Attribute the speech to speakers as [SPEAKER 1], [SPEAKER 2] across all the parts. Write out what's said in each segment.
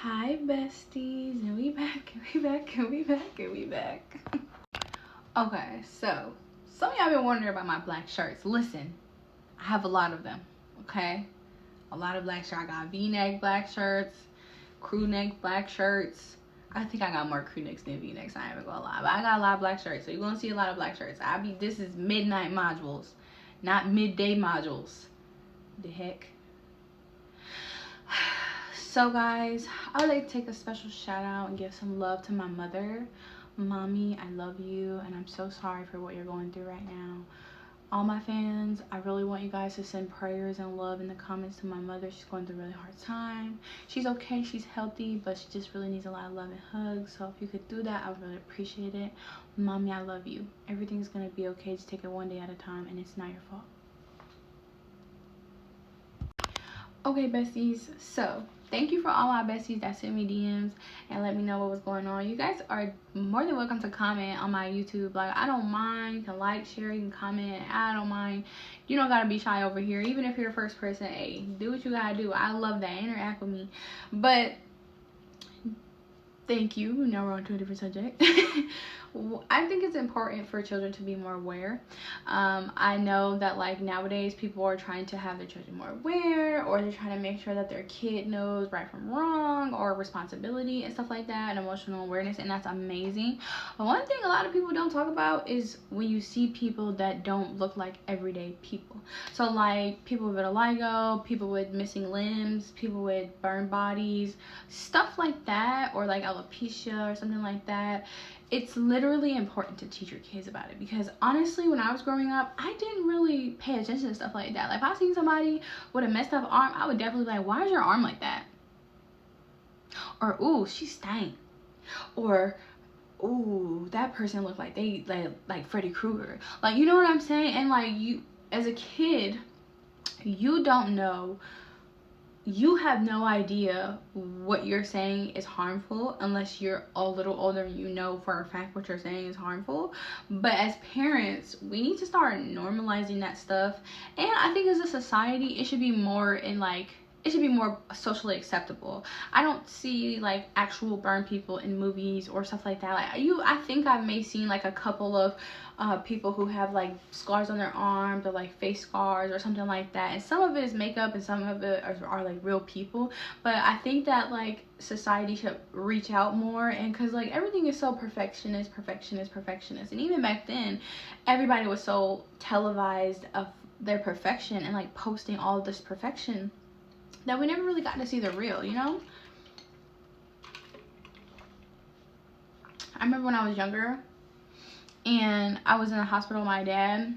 [SPEAKER 1] Hi besties, and we back, and we back, and we back, and we back. Okay, so some of y'all been wondering about my black shirts. Listen, I have a lot of them, okay? A lot of black shirts. I got V-neck black shirts, crew neck black shirts. I think I got more crew necks than V-necks, I ain't even gonna lie. But I got a lot of black shirts, so you're gonna see a lot of black shirts. This is midnight modules, not midday modules. The heck? So guys, I would like to take a special shout out and give some love to my mother. Mommy, I love you and I'm so sorry for what you're going through right now. All my fans, I really want you guys to send prayers and love in the comments to my mother. She's going through a really hard time. She's okay, she's healthy, but she just really needs a lot of love and hugs. So if you could do that, I would really appreciate it. Mommy, I love you. Everything's gonna be okay. Just take it one day at a time and it's not your fault. Okay besties, so thank you for all my besties that sent me DMs and let me know what was going on. You guys are more than welcome to comment on my YouTube. Like, I don't mind. You can like, share, you can comment. I don't mind. You don't gotta be shy over here. Even if you're the first person, hey, do what you gotta do. I love that. Interact with me. But thank you. Now we're on to a different subject. I think it's important for children to be more aware. I know that like nowadays people are trying to have their children more aware, or they're trying to make sure that their kid knows right from wrong, or responsibility and stuff like that, and emotional awareness, and that's amazing. But one thing a lot of people don't talk about is when you see people that don't look like everyday people. So like people with vitiligo, people with missing limbs, people with burned bodies, stuff like that, or like alopecia or something like that. It's literally important to teach your kids about it, because honestly when I was growing up I didn't really pay attention to stuff like that. Like if I seen somebody with a messed up arm, I would definitely be like, why is your arm like that? Or ooh, she stank. Or ooh, that person looked like they like Freddy Krueger. Like, you know what I'm saying? And like, you as a kid, you don't know, you have no idea what you're saying is harmful unless you're a little older and you know for a fact what you're saying is harmful. But as parents, we need to start normalizing that stuff. And I think as a society, it should be more in like, it should be more socially acceptable. I don't see like actual burn people in movies or stuff like that. Like I think I may seen like a couple of people who have like scars on their arms, or like face scars or something like that, and some of it is makeup and some of it are like real people. But I think that like society should reach out more, and because like everything is so perfectionist, and even back then everybody was so televised of their perfection and like posting all this perfection that we never really got to see the real, you know? I remember when I was younger and I was in the hospital with my dad,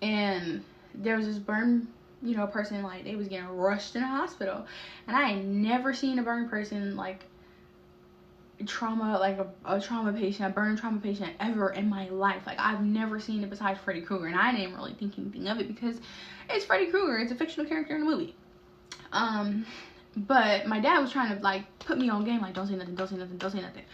[SPEAKER 1] and there was this burn, you know, person, like they was getting rushed in the hospital, and I had never seen a burn person like trauma, like a trauma patient, a burn trauma patient ever in my life. Like I've never seen it besides Freddy Krueger, and I didn't really think anything of it because it's Freddy Krueger, it's a fictional character in the movie. But my dad was trying to like put me on game, like don't say nothing, don't say nothing, don't say nothing.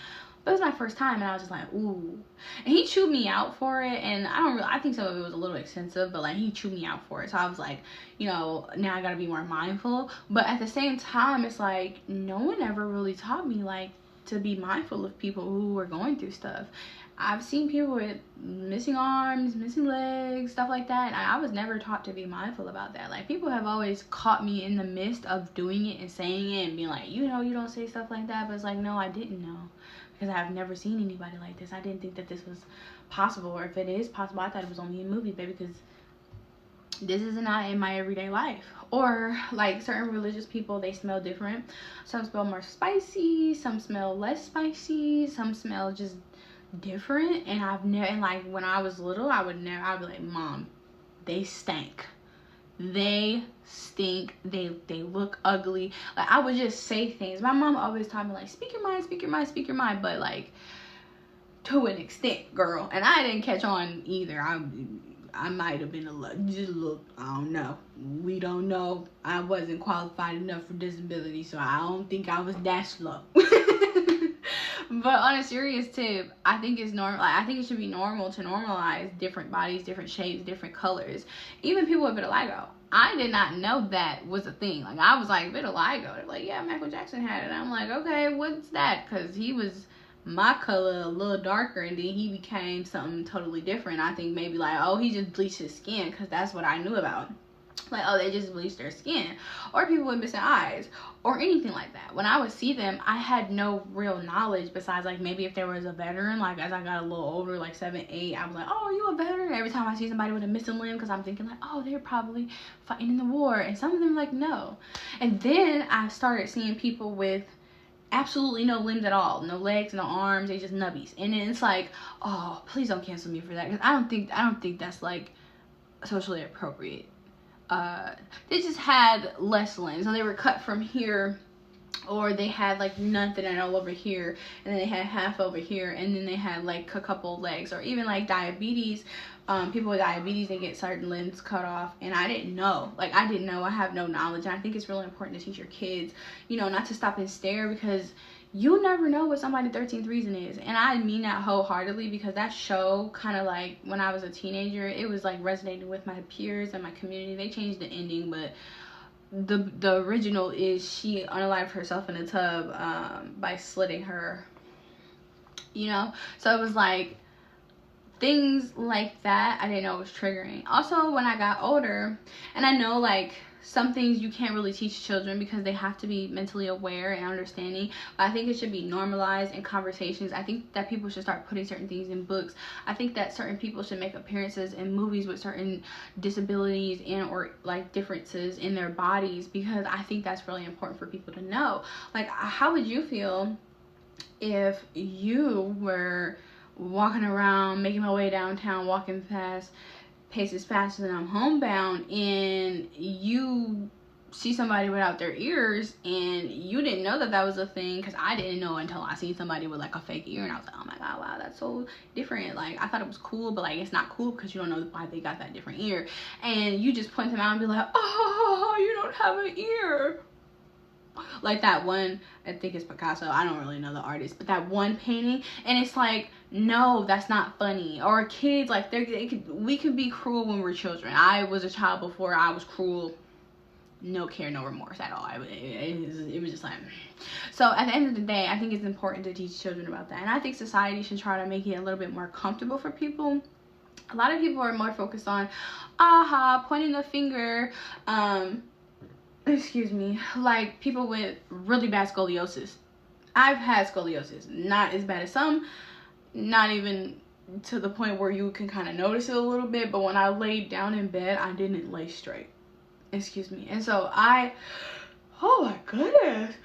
[SPEAKER 1] But it was my first time, and I was just like, ooh. And he chewed me out for it, and I think some of it was a little extensive, but like he chewed me out for it. So I was like, you know, now I gotta be more mindful. But at the same time, it's like no one ever really taught me like to be mindful of people who were going through stuff. I've seen people with missing arms, missing legs, stuff like that, and I was never taught to be mindful about that. Like people have always caught me in the midst of doing it and saying it and being like, you know, you don't say stuff like that. But it's like, no, I didn't know, because I've never seen anybody like this. I didn't think that this was possible, or if it is possible, I thought it was only in movies, baby, because this is not in my everyday life. Or like certain religious people, they smell different. Some smell more spicy, some smell less spicy, some smell just different. And I've never, and like when I was little, I'd be like, Mom, they stank, they stink, they look ugly. Like I would just say things. My mom always taught me like, speak your mind, speak your mind, speak your mind, but like to an extent, girl. And I didn't catch on either. I might have been just a little, I don't know. We don't know. I wasn't qualified enough for disability, so I don't think I was that slow. But on a serious tip, I think it's normal. Like, I think it should be normal to normalize different bodies, different shapes, different colors. Even people with vitiligo. I did not know that was a thing. Like, I was like, vitiligo. They're like, yeah, Michael Jackson had it. I'm like, okay, what's that? Because he was my color, a little darker, and then he became something totally different. I think maybe like, oh, he just bleached his skin, because that's what I knew about. Like, oh, they just bleached their skin. Or people with missing eyes, or anything like that. When I would see them, I had no real knowledge besides, like, maybe if there was a veteran. Like, as I got a little older, like 7, 8, I was like, oh, are you a veteran? Every time I see somebody with a missing limb, because I'm thinking like, oh, they're probably fighting in the war. And some of them like, no. And then I started seeing people with absolutely no limbs at all, no legs, no arms, they just nubbies. And then it's like, oh, please don't cancel me for that, because I don't think that's like socially appropriate. They just had less limbs, and they were cut from here, or they had like nothing at all over here, and then they had half over here, and then they had like a couple legs. Or even like diabetes, people with diabetes, they get certain limbs cut off, and I didn't know. Like, I didn't know. I have no knowledge. And I think it's really important to teach your kids, you know, not to stop and stare, because you never know what somebody 13th reason is. And I mean that wholeheartedly, because that show kind of like, when I was a teenager, it was like resonating with my peers and my community. They changed the ending, but the original is she unalived herself in a tub by slitting her, you know. So it was like things like that I didn't know was triggering. Also, when I got older, and I know like some things you can't really teach children because they have to be mentally aware and understanding, but I think it should be normalized in conversations. I think that people should start putting certain things in books. I think that certain people should make appearances in movies with certain disabilities and or like differences in their bodies, because I think that's really important for people to know. Like, how would you feel if you were walking around, making my way downtown, walking fast, paces faster than I'm homebound, and you see somebody without their ears, and you didn't know that that was a thing? Because I didn't know until I seen somebody with like a fake ear, and I was like, oh my god, wow, that's so different. Like, I thought it was cool, but like, it's not cool because you don't know why they got that different ear, and you just point them out and be like, oh, you don't have an ear. Like that one, I think it's Picasso, I don't really know the artist, but that one painting, and it's like, no, that's not funny. Or kids, like, we can be cruel when we're children. I was a child before I was cruel. No care, no remorse at all. It was just like, so at the end of the day, I think it's important to teach children about that. And I think society should try to make it a little bit more comfortable for people. A lot of people are more focused on, aha, pointing the finger, excuse me, like people with really bad scoliosis. I've had scoliosis, not as bad as some, not even to the point where you can kind of notice it a little bit, but when I laid down in bed, I didn't lay straight, excuse me. And so oh my goodness,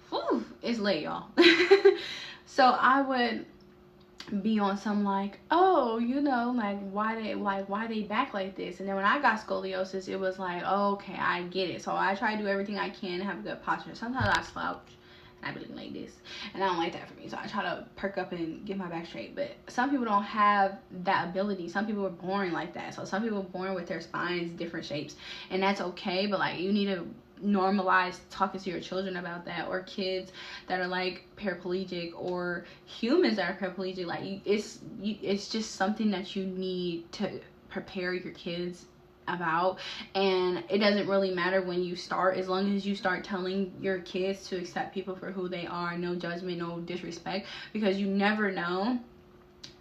[SPEAKER 1] whew, it's late, y'all. So I would be on some like, oh, you know, like why they back like this. And then when I got scoliosis, it was like, oh, okay, I get it. So I try to do everything I can to have a good posture. Sometimes I slouch and I be looking like this, and I don't like that for me, so I try to perk up and get my back straight. But some people don't have that ability. Some people are born like that. So some people are born with their spines different shapes, and that's okay. But like, you need to normalize talking to your children about that, or kids that are like paraplegic, or humans that are paraplegic. Like, it's just something that you need to prepare your kids about. And it doesn't really matter when you start, as long as you start telling your kids to accept people for who they are, no judgment, no disrespect, because you never know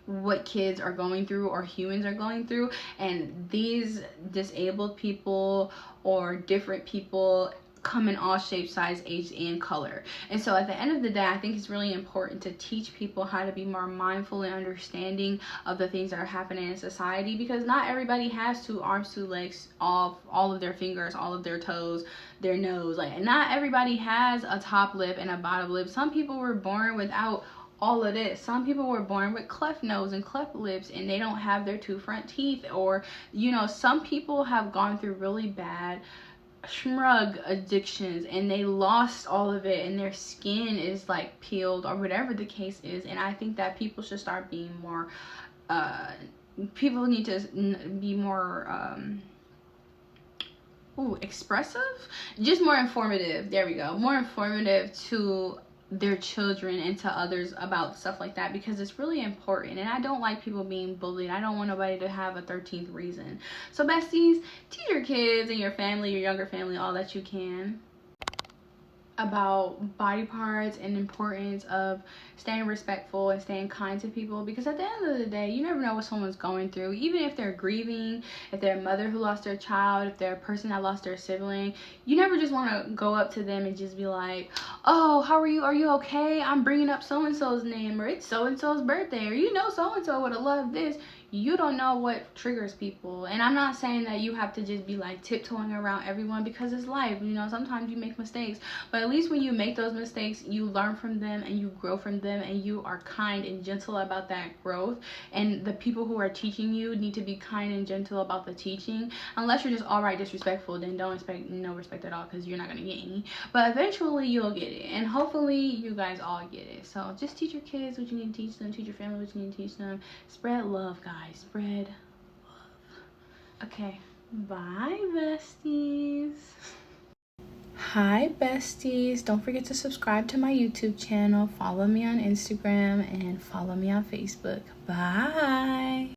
[SPEAKER 1] what kids are going through or humans are going through. And these disabled people or different people come in all shapes, size, age, and color. And so at the end of the day, I think it's really important to teach people how to be more mindful and understanding of the things that are happening in society, because not everybody has 2 arms, 2 legs, all of their fingers, all of their toes, their nose. Like, not everybody has a top lip and a bottom lip. Some people were born without all of this. Some people were born with cleft nose and cleft lips, and they don't have their 2 front teeth. Or, you know, some people have gone through really bad shrug addictions, and they lost all of it, and their skin is like peeled, or whatever the case is. And I think that people should start being more people need to be more expressive, just more informative. There we go, more informative to their children and to others about stuff like that, because it's really important. And I don't like people being bullied. I don't want nobody to have a 13th reason. So besties, teach your kids and your family, your younger family, all that you can about body parts and importance of staying respectful and staying kind to people, because at the end of the day, you never know what someone's going through. Even if they're grieving, if they're a mother who lost their child, if they're a person that lost their sibling, you never just want to go up to them and just be like, oh, how are you okay, I'm bringing up so and so's name, or it's so and so's birthday, or you know so and so would have loved this. You don't know what triggers people. And I'm not saying that you have to just be like tiptoeing around everyone, because it's life, you know, sometimes you make mistakes, but at least when you make those mistakes, you learn from them and you grow from them, and you are kind and gentle about that growth. And the people who are teaching you need to be kind and gentle about the teaching. Unless you're just outright disrespectful, then don't expect no respect at all, because you're not going to get any. But eventually you'll get it, and hopefully you guys all get it. So just teach your kids what you need to teach them, teach your family what you need to teach them. Spread love, guys. Spread love. Okay, bye besties. Hi besties, don't forget to subscribe to my YouTube channel, follow me on Instagram, and follow me on Facebook. Bye.